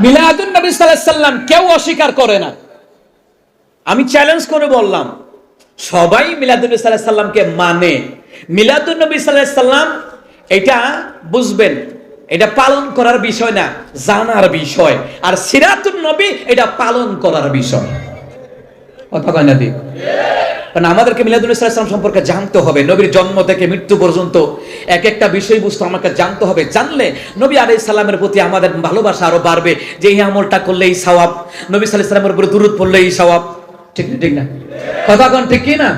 মিলাদুন নবী সাল্লাল্লাহু আলাইহি সাল্লাম কেউ অস্বীকার করে না। আমি চ্যালেঞ্জ করে বললাম, সবাই মিলাদুন নবী সাল্লাল্লাহু আলাইহি সাল্লামকে মানে। মিলাদুন নবী সাল্লাল্লাহু আলাইহি সাল্লাম এটা বুঝবেন, এটা পালন করার বিষয় না, জানার বিষয়। আর সিরাতুন নবী এটা পালন করার বিষয়। কথা কয় না ঠিক? কারণ আমাদেরকে মিলাদুন নবী সাল্লাল্লাহু আলাইহি সাল্লাম সম্পর্কে জানতে হবে। নবীর জন্ম থেকে মৃত্যু পর্যন্ত এক একটা বিষয়বস্তু আমাকে জানতে হবে। জানলে নবী আলাইহিস সালামের প্রতি আমাদের ভালোবাসা আরো বাড়বে, যে এই আমলটা করলে এই সওয়াব, নবী সাল্লাল্লাহু আলাইহি সাল্লামের উপরে দুরূদ পড়লে এই সওয়াব। ঠিক না? ঠিক না? কথা কোন ঠিক কি না?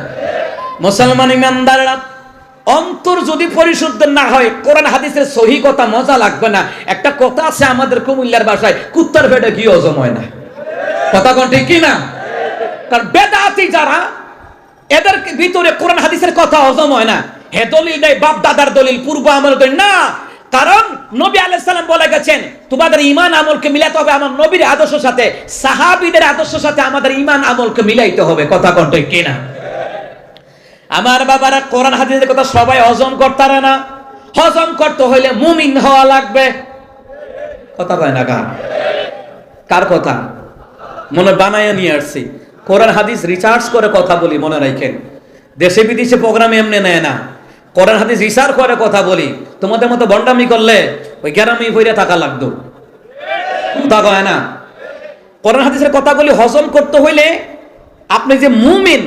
মুসলমান ইমানদাররা, অন্তর যদি পরিশুদ্ধ না হয়, কোরআন হাদিসের সহিহ কথা মজা লাগবে না। একটা কথা আছে আমাদের কুমিল্লার ভাষায়, কুত্তার পেটে কি হজম হয় না। কথা কোন ঠিক কি না? কারণ বেদাতি যারা, এদের ভিতরে কোরআন হাদিসের কথা হজম হয় না। হে দলিল দেয়, বাপ দাদার দলিল, পূর্ব আমল দলিল না। কারণ নবী আলাইহিস সালাম বলে গেছেন, তোমাদের ঈমান আমলকে মিলাতে হবে আমার নবীর আদর্শের সাথে, সাহাবীদের আদর্শের সাথে আমাদের ঈমান আমলকে মিলাইতে হবে। কথা কোন ঠিক কি না? আমার বাবারা, কোরআন হাদিসের কথা সবাই হজম করতে পারে না। হজম করতে হইলে মুমিন হওয়া লাগবে। কথা কয় না কার? কার কথা? মনে বানায় নিয়ে আসছি। কোরআন হাদিস রিসার্চ করে কথা বলি, মনে রাখেন। দেশে বিদেশে প্রোগ্রামে এমনি নেয় না, কোরআন হাদিস রিসার্চ করে কথা বলি। তোমাদের মতো বন্ডামি করলে ওই গ্যারামি বইরে টাকা লাগতো। কথা কয় না? কোরআন হাদিসের কথাগুলি হজম করতে হইলে আপনি যে মুমিন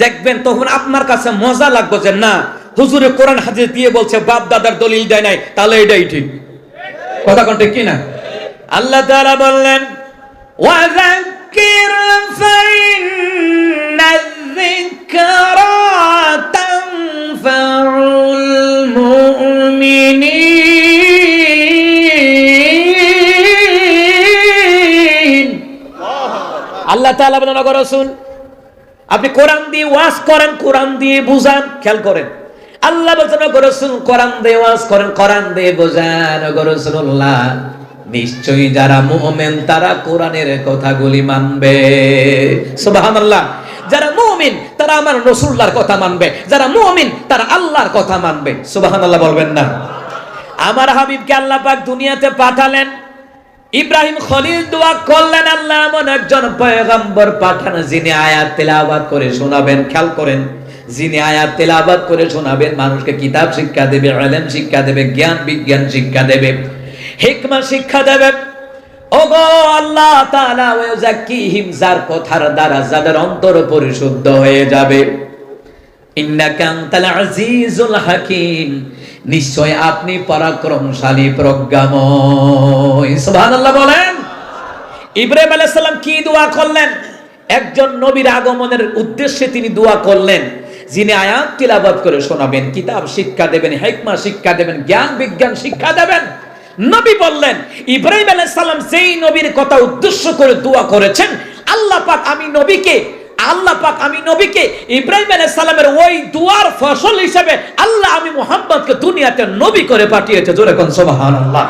দেখবেন, তখন আপনার কাছে মজা লাগবে যে না, হুজুরে কোরআন হাদিস দিয়ে বলছে, বাপ দাদার দলিল দেয় নাই, তাহলে এটাই ঠিক। কথা কোন ঠিক কি না? আল্লাহ তাআলা বললেন, ওয়াযাক্কির ফাইন্নায-যিকরা তানফাউল মুমিনিন। আল্লাহ তাআলা বলেন, ওগো রাসূল, আপনি কোরআন দিয়ে ওয়াজ করেন, কোরআন দিয়ে বুঝান। খেয়াল করেন, আল্লাহ বলছেন, ওগো রাসূল কোরআন দিয়ে ওয়াজ করেন, কোরআন দিয়ে বুঝান। ওগো রাসূলুল্লাহ, নিশ্চয়ই যারা মুমিন তারা কোরআনের কথাগুলি মানবে। সুবহানাল্লাহ। যারা মুমিন তারা আমার রাসূলুল্লাহর কথা মানবে, যারা মুমিন তারা আল্লাহর কথা মানবে। সুবহানাল্লাহ বলবেন না? আমার হাবিবকে আল্লাহ পাক দুনিয়াতে পাঠালেন, ইব্রাহিম খলিল দোয়া করলেন, আল্লাহ এমন একজন পয়গম্বর পাঠান যিনি আয়াত তেলাওয়াত করে শোনাবেন। খেয়াল করেন, যিনি আয়াত তেলাওয়াত করে শোনাবেন, মানুষকে কিতাব শিক্ষা দেবে, ইলম শিক্ষা দেবে, জ্ঞান বিজ্ঞান শিক্ষা দেবে, হিকমা শিক্ষা দেবে। ওগো আল্লাহ তাআলা, ওয়াযাক্কিহিম, যার কথার দ্বারা যাদের অন্তর পরিশুদ্ধ হয়ে যাবে। ইন্নাকা আনতাল আজিজুল হাকীম, নিশ্চয় আপনি পরাক্রমশালী প্রজ্ঞাময়। সুবহানাল্লাহ বলেন। ইব্রাহিম আলাইহিস সালাম কি দোয়া করলেন? একজন নবীর আগমনের উদ্দেশ্যে তিনি দোয়া করলেন, যিনি আয়াত তিলাওয়াত করে শোনাবেন, কিতাব শিক্ষা দেবেন, হিকমা শিক্ষা দেবেন, জ্ঞান বিজ্ঞান শিক্ষা দেবেন। নবী বললেন, ইব্রাহিম আলাইহিস সালাম যেই নবীর কথা উদ্দেশ্য করে দোয়া করেছেন, আল্লাহ পাক আমি নবীকে ইব্রাহিম আলাইহিস সালামের ওই দুয়ার ফসল হিসেবে আল্লাহ আমি মুহাম্মদকে দুনিয়াতে নবী করে পাঠিয়েছে। জোরে কোন সুবহানাল্লাহ।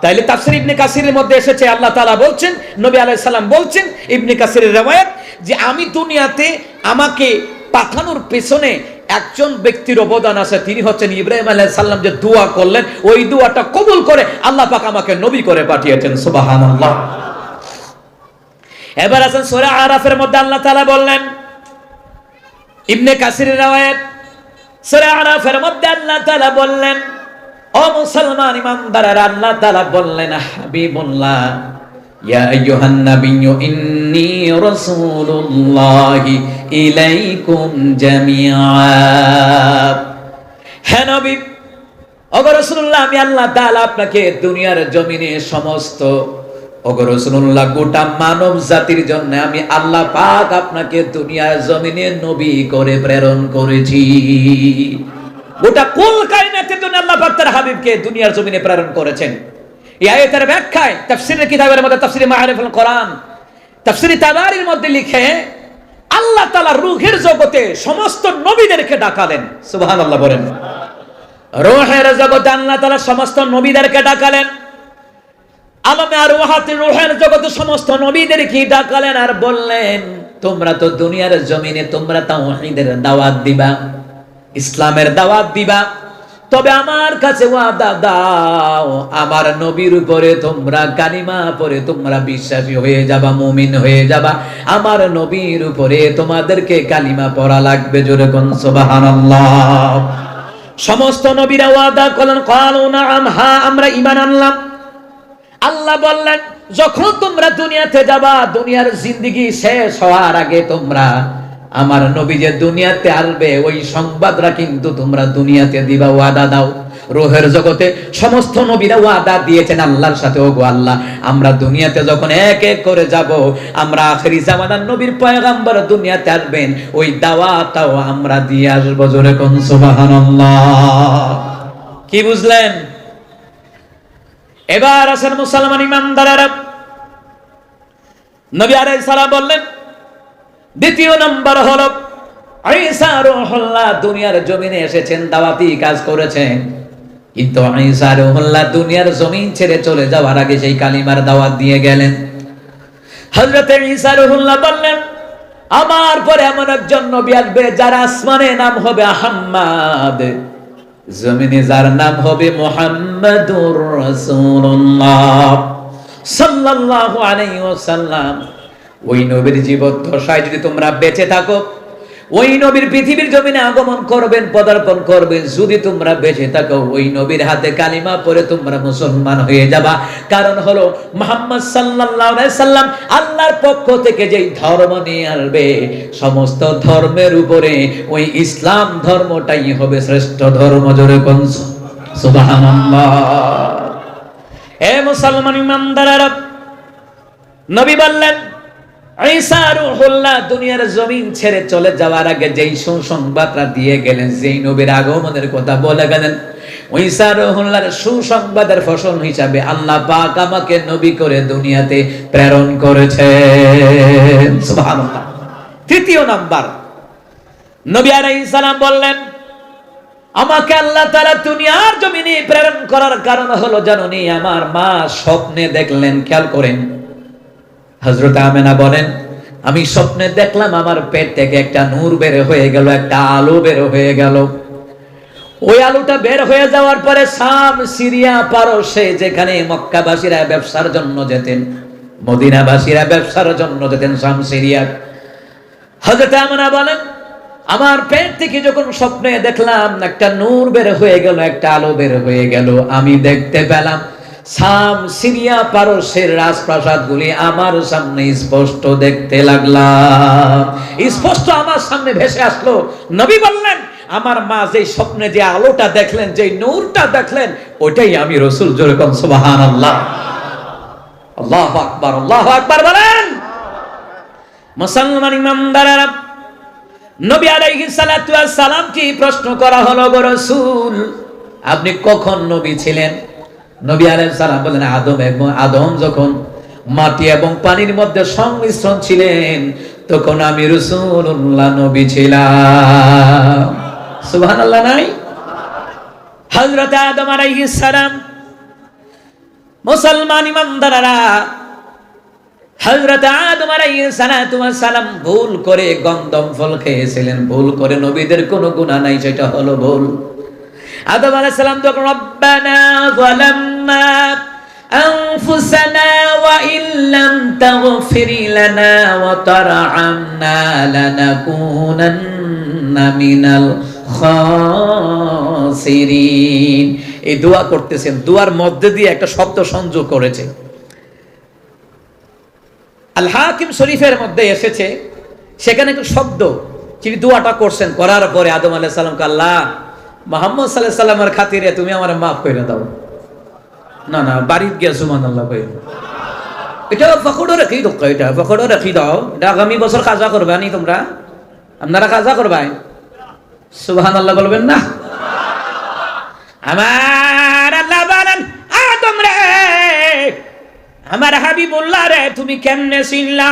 তাইলে তাফসীর ইবনে কাসিরের মধ্যে এসেছে, আল্লাহ তাআলা বলছেন, নবী আলাইহিস সালাম বলছেন, ইবনে কাসিরের riwayat, যে আমি দুনিয়াতে আমাকে পাঠানোর পেছনে একজন ব্যক্তির অবদান আছে, তিনি হচ্ছেন ইব্রাহিম আলাইহিস সালাম। যে দোয়া করলেন, ওই দোয়াটা কবুল করে আল্লাহ পাক আমাকে নবী করে পাঠিয়েছেন। সুবহানাল্লাহ। এবার আছেন সূরা আরাফের মধ্যে আল্লাহ তাআলা বললেন, ইবনে কাসিরের riwayat, সূরা আরাফের মধ্যে আল্লাহ তাআলা বললেন, ও মুসলমান ইমানদাররা, আল্লাহ তাআলা বললেন, হাবিবুল্লাহ, ইয়া আইয়ুহান নাবিয়্যু ইন্নী রাসূলুল্লাহি ইলাইকুম জামিআ। হে নবী, ওগো রাসূলুল্লাহ, আমি আল্লাহ তাআলা আপনাকে দুনিয়ার জমিনে সমস্ত, ওগো রাসূলুল্লাহ, গোটা মানব জাতির জন্য আমি আল্লাহ পাক আপনাকে দুনিয়ার জমিনে নবী করে প্রেরণ করেছি। গোটা কুল কায়নাতের জন্য আল্লাহ পাক তার হাবিবকে দুনিয়ার জমিনে প্রেরণ করেছেন। এই আয়াতের ব্যাখ্যায় তাফসীরের কিতাবের মধ্যে, তাফসীরে মাআরিফুল কোরআন, তাফসীরে তাবারির মধ্যে লিখে, আল্লাহ তাআলা রূহের জগতে সমস্ত নবীদেরকে ডাকালেন। সুবহানাল্লাহ বলেন। রূহের জগতে আল্লাহ তাআলা সমস্ত নবীদেরকে ডাকালেন। আলমে আরওয়াহাতে রূহের জগতে সমস্ত নবীদেরকে ডাকালেন আর বললেন, তোমরা তো দুনিয়ার জমিনে তোমরা তাওহীদের দাওয়াত দিবা, ইসলামের দাওয়াত দিবা, তবে আমার কাছে ওয়াদা দাও, আমার নবীর উপরে তোমরা কালিমা পড়ে তোমরা বিশ্বাসী হয়ে যাবা, মুমিন হয়ে যাবা। আমার নবীর উপরে তোমাদেরকে কালিমা পড়া লাগবে। জোরে কোন সুবহানাল্লাহ। সমস্ত নবীরা ওয়াদা করলেন, ক্বালু নাআম, হ্যাঁ আমরা ঈমান আনলাম। আল্লাহ বললেন, যখন তোমরা দুনিয়াতে যাবা, দুনিয়ার জিন্দেগি শেষ হওয়ার আগে তোমরা আমার নবী যে দুনিয়াতে আসবে ওই সংবাদরা কিন্তু তোমরা দুনিয়াতে দিবা, ওয়াদা দাও। রূহের জগতে সমস্ত নবীরা ওয়াদা দিয়েছেন আল্লাহর সাথে, ওগো আল্লাহ আমরা দুনিয়াতে যখন এক এক করে যাব, আমরা আখেরি জামানার নবীর পয়গম্বর দুনিয়াতে আসবেন, ওই দাওয়াতটাও আমরা দিয়ে আসবো। জোরে কোন সুবহানাল্লাহ। কি বুঝলেন? এবার আসেন মুসলমান ইমানদারেরা, নবী আলাইহিস সালাম বললেন, দ্বিতীয় নম্বর হলো ঈসা রূহুল্লাহ দুনিয়ার জমিনে এসেছেন, দাওয়াতি কাজ করেছেন, কিন্তু ঈসা রূহুল্লাহ দুনিয়ার জমিন ছেড়ে চলে যাওয়ার আগে সেই কালিমার দাওয়াত দিয়ে গেলেন। হযরত ঈসা রূহুল্লাহ বললেন, আমার পরে এমন একজন নবী আসবে যার আসমানে নাম হবে আহমদ, জমিনে যার নাম হবে মুহাম্মাদুর রাসূলুল্লাহ সাল্লাল্লাহু আলাইহি ওয়াসাল্লাম। ওই নবীর জীবদ্দশায় যদি তোমরা বেঁচে থাকো, ওই নবীর পৃথিবীর জমিনে আগমন করবেন, পদার্পণ করবেন। যদি তোমরা বেঁচে থাকো, ওই নবীর হাতে কালিমা পড়ে তোমরা মুসলমান হয়ে যাবা। কারণ হলো মুহাম্মদ সাল্লাল্লাহু আলাইহি সাল্লাম আল্লাহর পক্ষ থেকে যেই ধর্ম নিয়ে আসবে, সমস্ত ধর্মের উপরে ওই ইসলাম ধর্মটাই হবে শ্রেষ্ঠ ধর্ম। জোরে কোন সুবহানাল্লাহ। এ মুসলমান ইমানদারেরা, নবী বললেন, ঈসা রূহুল্লাহ দুনিয়ার জমিন ছেড়ে চলে যাওয়ার আগে যেই সুসংবাদটা দিয়ে গেলেন, যেই নবীর আগমনের কথা বলে গেলেন, ঈসা রূহুল্লাহর সুসংবাদের ফসল হিসাবে আল্লাহ পাক আমাকে নবী করে দুনিয়াতে প্রেরণ করেছেন। সুবহানাল্লাহ। তৃতীয় নাম্বার, নবী আলাইহিস সালাম বললেন, আমাকে আল্লাহ তাআলা দুনিয়ার জমিনে প্রেরণ করার কারণ হলো জানুনি, আমার মা স্বপ্নে দেখলেন। খেয়াল করেন, হযরত আমেনা বলেন, আমি স্বপ্নে দেখলাম আমার পেট থেকে একটা নূর বের হয়ে গেল, একটা আলো বের হয়ে গেল। ওই আলোটা বের হয়ে যাওয়ার পরে শাম, সিরিয়া, পারস্যে যেখানে মক্কাবাসীরা ব্যবসার জন্য যেতেন, মদিনাবাসীরা ব্যবসার জন্য যেতেন শাম, সিরিয়া, হযরত আমেনা বলেন, আমার পেট থেকে যখন স্বপ্নে দেখলাম একটা নূর বের হয়ে গেল, একটা আলো বের হয়ে গেল, আমি দেখতে পেলাম শাম, সিরিয়া, পারস্যের রাজপ্রাসাদগুলি আমার সামনে স্পষ্ট দেখতে লাগলাম। স্পষ্ট আমার সামনে ভেসে আসলো। নবী বললেন, আমার মা যেই স্বপ্নে যে আলোটা দেখলেন, যে নূরটা দেখলেন, ওইটাই আমি রাসূল। জোরে কোন সুবহানাল্লাহ। আল্লাহু আকবার, আল্লাহু আকবার বলেন। মুসলমান ইমানদারেরা, নবী আলাইহিস সালাতু ওয়াস সালাম কি প্রশ্ন করা হলো, গো রাসূল আপনি কখন নবী ছিলেন? নবী আলাইহিস সালাম বলেন, আদম যখন মাটি এবং পানির মধ্যে সংমিশ্রণ ছিলেন, তখন আমি রাসূলুল্লাহ নবী ছিলাম। সুবহানাল্লাহ নাই? হযরত আদম আলাইহিস সালাম, মুসলমান ইমানদাররা, হযরত আদম আলাইহিস সালাতু ওয়াস সালাম ভুল করে গন্ধম ফল খেয়েছিলেন। ভুল করে, নবীদের কোনো গুনাহ নাই, সেটা হলো ভুল। আদম আলাইহিস সালাম যখন রব্বানা যালামনা আনফুসানা ওয়া ইল্লাম তাগফির লানা ওয়া তারহামনা লানাকুনান্না মিনাল খাসিরিন, এই দোয়া করতেছেন। দোয়ার মধ্যে দিয়ে একটা শব্দ সংযোগ করেছে। আল হাকিম শরীফের মধ্যে এসেছে, সেখানে একটা শব্দ, তিনি দোয়াটা করছেন। করার পরে আদম আলাইহিস সালামকে, আল্লাহ মুহাম্মদ সাল্লাল্লাহু আলাইহি সাল্লামের খাতিরে তুমি আমারে মাফ করে দাও। না না, বাড়িতে গিয়ে সুবহানাল্লাহ কই, এটা ফকড়ো রাখি দাও, এটা ফকড়ো রাখি দাও, এটা আগামী বছর কাজা করবে নি তোমরা, আপনারা কাজা করবেন। সুবহানাল্লাহ বলবেন না? আমার আল্লাহ বলেন, আদম রে, আমার হাবিবুল্লাহ রে, তুমি কেমনে চিনলা?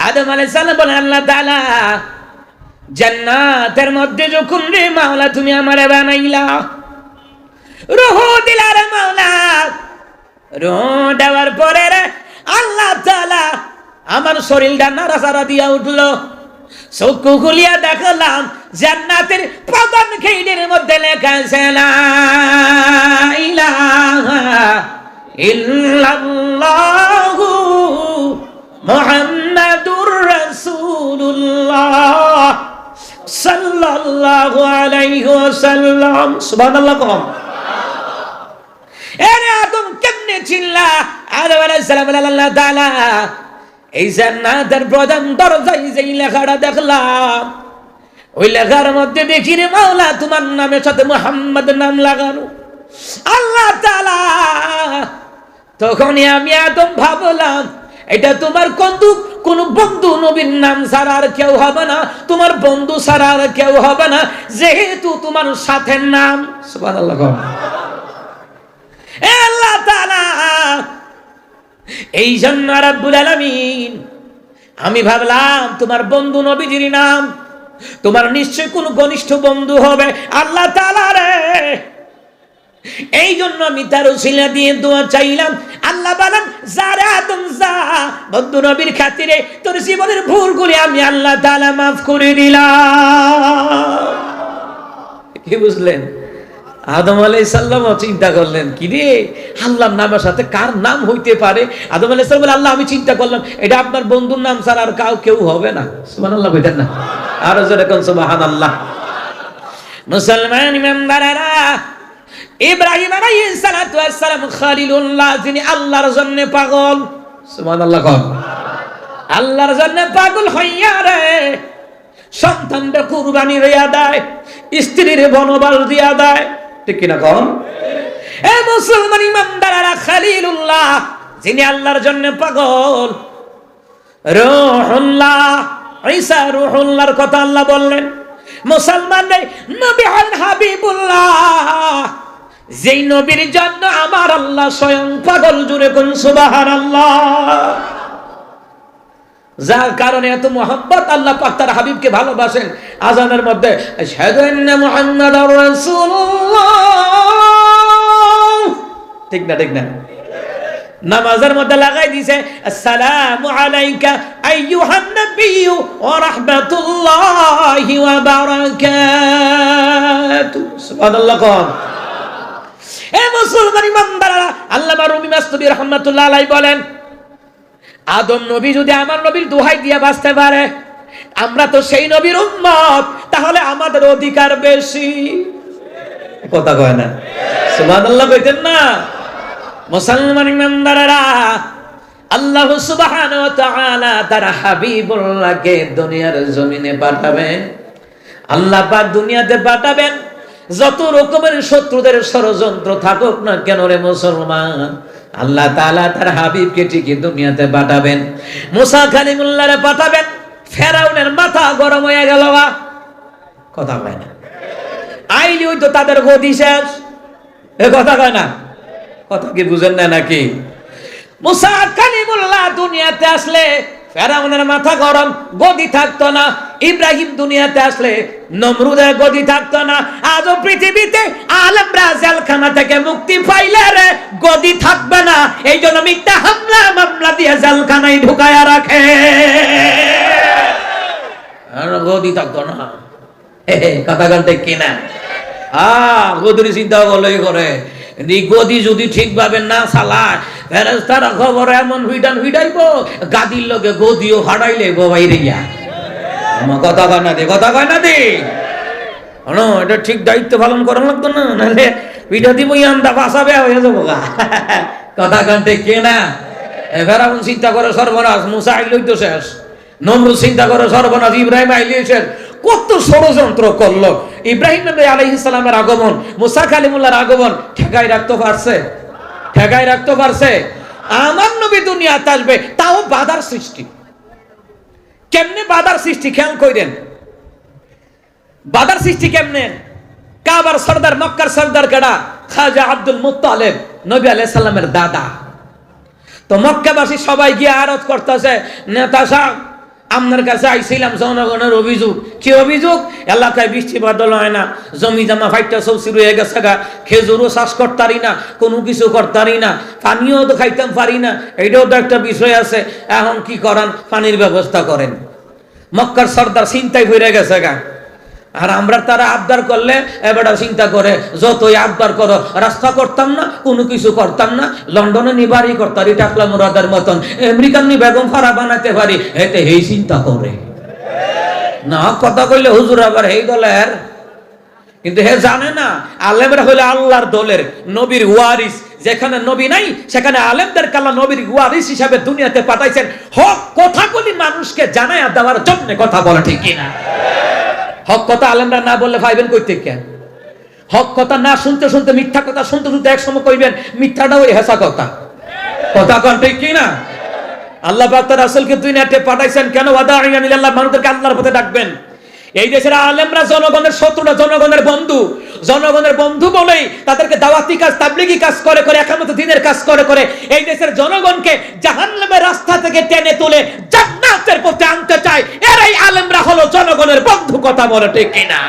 আদম আলাইহিস সালাম বলেন, আল্লাহ তাআলা জান্নাতের মধ্যে যখন রে মাওলা তুমি আমারে বানাইলা, রূহ দিলা রে মাওলা, রূহ দেওয়ার পরে রে আল্লাহ তাআলা আমার শরীরটা নাড়াচাড়া দিয়া উঠলো। চক্ষু খুলিয়া দেখলাম জান্নাতের প্রধান গেটের মধ্যে লেখা আছে লা ইলাহা ইল্লাল্লাহু মুহাম্মাদুর রাসূলুল্লাহ সাল্লাল্লাহু আলাইহি ওয়াসাল্লাম। সুবহানাল্লাহ। কম এরে আদম কেমনে চিল্লা? আদম আলাইহিস সালাম আল্লাহ তাআলা এই জান্নাতের প্রধান দরজায় যেই লেখাটা দেখলাম, ওই লেখার মধ্যে দেখি রে মাওলা তোমার নামের সাথে মুহাম্মদ নাম লাগানো। আল্লাহ তাআলা তখনই আমি আদম ভাবলাম এটা তোমার কোন বন্ধু নবীর নাম ছাড়া আর কেউ হবে না, তোমার বন্ধু ছাড়া আর কেউ হবে না, যেহেতু তোমার সাথে নাম। সুবহানাল্লাহ। এ আল্লাহ তাআলা এই জন্য রাব্বুল আলামিন আমি ভাবলাম তোমার বন্ধু নবীজির নাম, তোমার নিশ্চয় কোন ঘনিষ্ঠ বন্ধু হবে আল্লাহ তাআলা রে। এই জন্য আমি তার উসিলা দিয়ে দোয়া চাইলাম। আল্লাহ বলেন যারা আদম যা বন্ধু নবীর খাতিরে তোর জীবনের ভুলগুলি আমি আল্লাহ তাআলা মাফ করে দিলাম। কি বুঝলেন? আদম আলাইহিস সালাম চিন্তা করলেন কি রে আল্লাহর নামের সাথে কার নাম হইতে পারে? আদম আলাইহিস সালাম বলে আল্লাহ আমি চিন্তা করলাম এটা আপনার বন্ধুর নাম ছাড়া আর কেউ হবে না। সুবহানাল্লাহ কইতেন না? আর জোরে কোন সুবহানাল্লাহ। মুসলমান ইমানদারেরা, ইব্রাহিম আলাইহিস সালাতু ওয়াস সালাম খলিলুল্লাহ, যিনি আল্লাহর জন্য পাগল। সুবহানাল্লাহ। কোন আল্লাহর জন্য পাগল হইয়া রে সন্তানকে কুরবানি হইয়া দেয়, স্ত্রীর বনবাস দিয়া দেয়, ঠিক কিনা কোন? এ মুসলমান ইমানদারেরা, খলিলুল্লাহ যিনি আল্লাহর জন্য পাগল, রূহুল্লাহ ঈসা রূহুল্লাহর কথা আল্লাহ বললেন। মুসলমান নবী হলেন হাবিবুল্লাহ, যেই নবীর জন্য আমার আল্লাহ স্বয়ং পাগল। জুড়ে কোন সুবহানাল্লাহ। যার কারণে এত মোহাম্মত আল্লাহ পাক তার হাবিবকে ভালোবাসেন। আজানের মধ্যে আশহাদু আন্না মুহাম্মাদার রাসূলুল্লাহ, ঠিক না? ঠিক না? নামাজের মধ্যে লাগাই দিয়েছে আসসালামু আলাইকা আইয়ুহান নাবিয়্যু ওয়া রাহমাতুল্লাহি ওয়া বারাকাতুহু। সুবহানাল্লাহ। কোন এ মুসলমান ইমানদাররা, আল্লামা রুমি মাসতুবি রাহমাতুল্লাহ আলাইহি বলেন আদম নবী যদি আমার নবীর দোহাই দিয়ে বাঁচতে পারে, আমরা তো সেই নবীর উম্মত, তাহলে আমাদের অধিকার বেশি। কথা কয় না? সুবহানাল্লাহ কইতেন না? মুসলমান ইমানদাররা, আল্লাহ সুবহানাহু ওয়া তাআলা তার হাবিবুল্লাহকে দুনিয়ার জমিনে পাঠাবেন। আল্লাহ পাক দুনিয়াতে পাঠাবেন, যত রকমের শত্রুদের ষড়যন্ত্র থাকুক না কেন রে মুসলমান, আল্লাহ তাআলা তার হাবিবকে ঠিকই দুনিয়াতে পাঠাবেন। মুসা কালিমুল্লাহরে পাঠাবেন, ফেরাউনের মাথা গরম হয়ে গেল। কথা কয় না? আইলি হইতো তাদের গদি শেষ। এ কথা কয় না? কথা কি বুঝেন না নাকি? মুসা কালিমুল্লাহ দুনিয়াতে আসলে ফেরাউনের মাথা গরম, গদি থাকতো না। ইব্রাহিম দুনিয়াতে আসলে নমরুদের গদি থাকতো না। আজও পৃথিবীতে আলেমরা জেলখানা থেকে মুক্তি পাইলে রে গদি থাকবে না, এই জন্য মিথ্যা হামলা মামলা দিয়ে জেলখানায় ঢুকায়া রাখে। আর গদি থাকতো না। কথা বলতে কিনা? গদির চিন্তা করলেই করে। গদি যদি ঠিকভাবে না চালায়, ফেরেশতারা খবর এমন হুইডাইব গাদির লগে গদিও ফাটাইলে বাইরে গিয়া। আমার কথা কয় না দে, কথা কয় না দে। এটা ঠিক দায়িত্ব পালন করা লাগতো না, নাহলে পিঠা দিব ইয়ান্দা বাঁচাবে হয়ে যাবো। কথা কানতে কে না? ফেরাউন চিন্তা করে সর্বনাশ, মুসা আইলেই তো শেষ। নমরুদ চিন্তা করে সর্বনাশ, ইব্রাহিম আইলেই শেষ। কত ষড়যন্ত্র করলো। ইব্রাহিম নবী আলাইহিস সালামের আগমন, মুসা কালিমুল্লাহর আগমন ঠেকাই রাখতে পারছে? ঠেকাই রাখতে পারছে? আমার নবী দুনিয়াতে আসবে, তাও বাধার সৃষ্টি। কেমনে বাধার সৃষ্টি? খেয়াল করেন বাধার সৃষ্টি কেমনে। কাবার সর্দার, মক্কার সর্দার কেডা? খাজা আব্দুল মুত্তালিব, নবী আলাইহিস সালামের দাদা। তো মক্কাবাসী সবাই গিয়ে আরজ করতেছে, নেতা সাহেব আপনার কাছে আইছিলাম জনগণের অভিযোগ। কি অভিযোগ? এলাকায় বৃষ্টি বাদল হয় না, জমি জামা ফাইটা সব শুরু হয়ে গেছে গা, খেজুরও চাষ করতারি না, কোনো কিছু করতারি না, পানিও তো খাইতাম পারি না, এইটাও তো একটা বিষয় আছে। এখন কি করান? পানির ব্যবস্থা করেন। মক্কার সর্দার চিন্তায় ভরে গেছে গা। আর আমরা তারা আবদার করলে এবার চিন্তা করে যতই আবদার করো, রাস্তা করতাম না, কোনো কিছু করতাম না, লন্ডনে নিবারই করতাম টাকলা মুরাদের মতন, আমেরিকান নি বেগম ফারা বানাতে পারি, এতে এই চিন্তা করে না। কথা কইলে হুজুর আবার এই দলের, কিন্তু হে জানে না আলেমরা হইলে আল্লাহর দলের, নবীর ওয়ারিস। যেখানে নবী নাই সেখানে আলেমদের কাল্লা নবীর ওয়ারিস হিসাবে দুনিয়াতে পাঠাইছেন, হক কথাগুলি মানুষকে জানায়া দেওয়ার জন্য। কথা বলে ঠিক কিনা? হক কথা আলেমরা না বললে ভাইবেন কই থেকে? হক কথা না শুনতে শুনতে, মিথ্যা কথা শুনতে শুনতে এক সময় কইবেন মিথ্যাটা ওই হেসা কথা। কথা কন ঠিক কিনা? আল্লাহ পাক তার রাসূলকে দুনিয়াতে পাঠাইছেন কেন? ওয়াদাইয়ান ইলাল্লাহ, মানুষদেরকে আল্লাহর পথে ডাকবেন। এই দেশের আলেমরা জনগণের শত্রু না, জনগণের বন্ধু। জনগণের বন্ধু বলেই তাদেরকে দাওয়াতি কাজ, তাবলীগী কাজ করে করে, একামত দ্বীনের কাজ করে করে এই দেশের জনগণকে জাহান্নামের রাস্তা থেকে টেনে তুলে জান্নাতের পথে আনতে চায়। এরাই আলেমরা হলো জনগণের বন্ধু। কথা বলে ঠিক কিনা?